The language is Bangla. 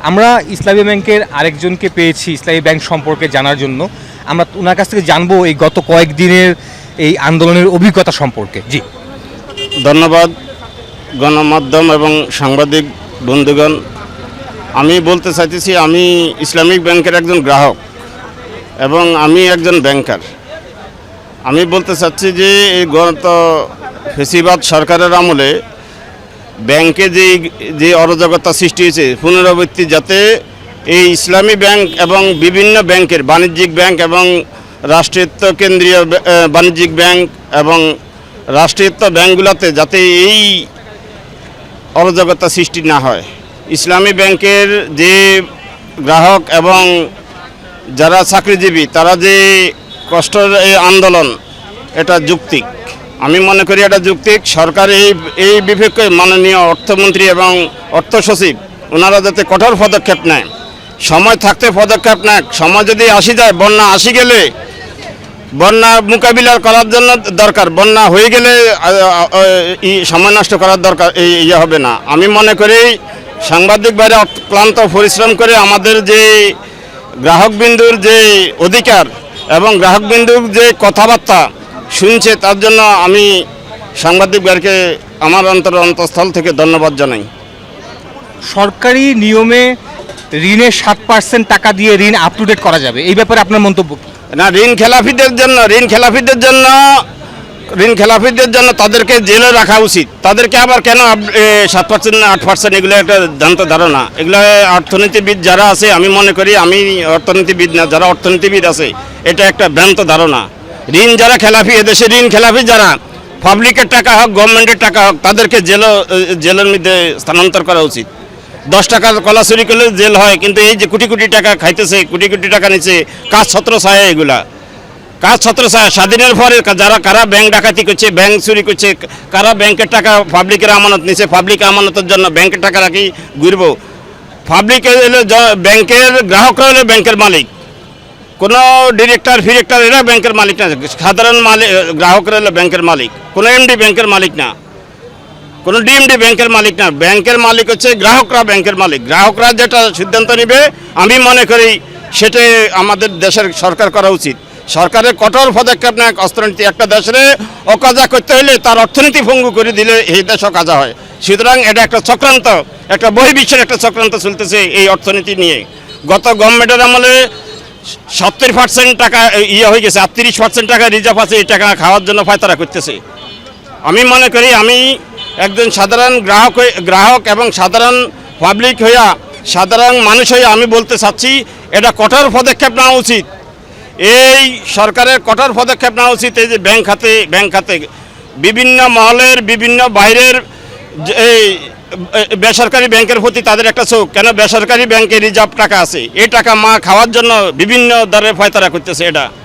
আমরা ইসলামী ব্যাংকের আরেকজনকে পেয়েছি ইসলামী ব্যাংক সম্পর্কে জানার জন্য। আমরা ওনার কাছ থেকে জানবো এই গত কয়েকদিনের এই আন্দোলনের অভিজ্ঞতা সম্পর্কে। জি, ধন্যবাদ গণমাধ্যম এবং সাংবাদিক বন্ধুগণ। আমি বলতে চাইতেছি, আমি ইসলামিক ব্যাংকের একজন গ্রাহক এবং আমি একজন ব্যাংকার। আমি বলতে চাচ্ছি যে এই গত ফেসিবাদ সরকারের আমলে ব্যাংকে যে অরাজকতা সৃষ্টি হয়েছে, পুনরাবৃত্তি যাতে এই ইসলামী ব্যাংক এবং বিভিন্ন ব্যাংকের বাণিজ্যিক ব্যাংক এবং রাষ্ট্রায়ত্ত কেন্দ্রীয় বাণিজ্যিক ব্যাংক এবং রাষ্ট্রায়ত্ত ব্যাংকগুলোতে যাতে এই অরাজকতা সৃষ্টি না হয়। ইসলামী ব্যাংকের যে গ্রাহক এবং যারা চাকরিজীবী তারা যে কষ্টের এই আন্দোলন, এটা যৌক্তিক। আমি মনে করি এটা যৌক্তিক। সরকার এই বিপক্ষে মাননীয় অর্থমন্ত্রী এবং অর্থ সচিব ওনারা যাতে কঠোর পদক্ষেপ নেয়, সময় থাকতে পদক্ষেপ নেয়। সময় যদি আসি যায়, বন্যা আসি গেলে বন্যা মোকাবিলা করার জন্য দরকার, বন্যা হয়ে গেলে সময় নষ্ট করার দরকার হবে না। আমি মনে করি সাংবাদিক বাইরে ক্লান্ত পরিশ্রম করে আমাদের যে গ্রাহকবিন্দুর যে অধিকার এবং গ্রাহকবিন্দুর যে কথাবার্তা শুনছে, তার জন্য আমি সাংবাদিক ভাইকে আমার অন্তঃস্থল থেকে ধন্যবাদ জানাই। সরকারি নিয়মে ঋণের 7% টাকা দিয়ে ঋণ আপ টু ডেট করা যাবে, এই ব্যাপারে আপনার মন্তব্য কি? না, ঋণ খেলাফিদের জন্য তাদেরকে জেলে রাখা উচিত। তাদেরকে আবার কেন 7% না 8%, এগুলো একটা জানতে ধারণা। এগুলো অর্থনীতিবিদ যারা আছে, আমি মনে করি, আমি অর্থনীতিবিদ না, যারা অর্থনীতিবিদ আছে, এটা একটা ভ্রান্ত ধারণা। ঋণ যারা খেলাফি, এদেশে ঋণ খেলাফি যারা, পাবলিকের টাকা হোক গভর্নমেন্টের টাকা হোক, তাদেরকে জেলের মধ্যে স্থানান্তর করা উচিত। 10 টাকার কলা চুরি করলে জেল হয়, কিন্তু এই যে কোটি কোটি টাকা খাইতেছে, কোটি কোটি টাকা নিচ্ছে, কাজ ছত্রছায়া, এগুলা কাজ ছত্রছায়া। স্বাধীনের পরে কারা ব্যাংক ডাকাতি করছে, ব্যাংক চুরি করছে, কারা ব্যাংকের টাকা পাবলিকের আমানত নিচ্ছে, পাবলিক আমানতের জন্য ব্যাংকের টাকা রাখি ঘুরব। পাবলিক ব্যাংকের গ্রাহকরা হলে ব্যাংকের মালিক, কোনো ডিরেক্টর ফিরেক্টর এরা ব্যাংকের মালিক না। সাধারণ গ্রাহকরা হলো ব্যাংকের মালিক, কোনো এমডি ব্যাংকের মালিক না, কোনো ডিএমডি ব্যাংকের মালিক না। ব্যাংকের মালিক হচ্ছে গ্রাহকরা, ব্যাংকের মালিক। গ্রাহকরা যেটা সিদ্ধান্ত নেবে, আমি মনে করি সেটা আমাদের দেশের সরকার করা উচিত। সরকারের কঠোর পদক্ষেপ নেয়। অর্থনীতি, একটা দেশের অকাজা করতে হলে তার অর্থনীতি ভঙ্গু করে দিলে এই দেশ অকাজা হয়। সুতরাং এটা একটা চক্রান্ত, একটা বহির্বিশ্বের একটা চক্রান্ত চলতেছে এই অর্থনীতি নিয়ে। গত গভর্নমেন্টের আমলে 70% টাকা হয়ে গেছে, আর 30% টাকা রিজার্ভ আছে, এই টাকা খাওয়ার জন্য ফায়তারা করতেছে। আমি মনে করি, আমি একজন সাধারণ গ্রাহক এবং সাধারণ পাবলিক হইয়া, সাধারণ মানুষ হইয়া আমি বলতে চাচ্ছি, এটা কঠোর পদক্ষেপ নেওয়া উচিত। এই সরকারের কঠোর পদক্ষেপ নেওয়া উচিত। এই যে ব্যাংক খাতে বিভিন্ন মহলের, বিভিন্ন বাইরের এই বেসরকারি ব্যাংকের প্রতি তাদের একটা চোখ। কেন বেসরকারি ব্যাংকে রিজার্ভ টাকা আছে, এই টাকা খাওয়ার জন্য বিভিন্ন দরে ফায়তারা করতেছে। এটা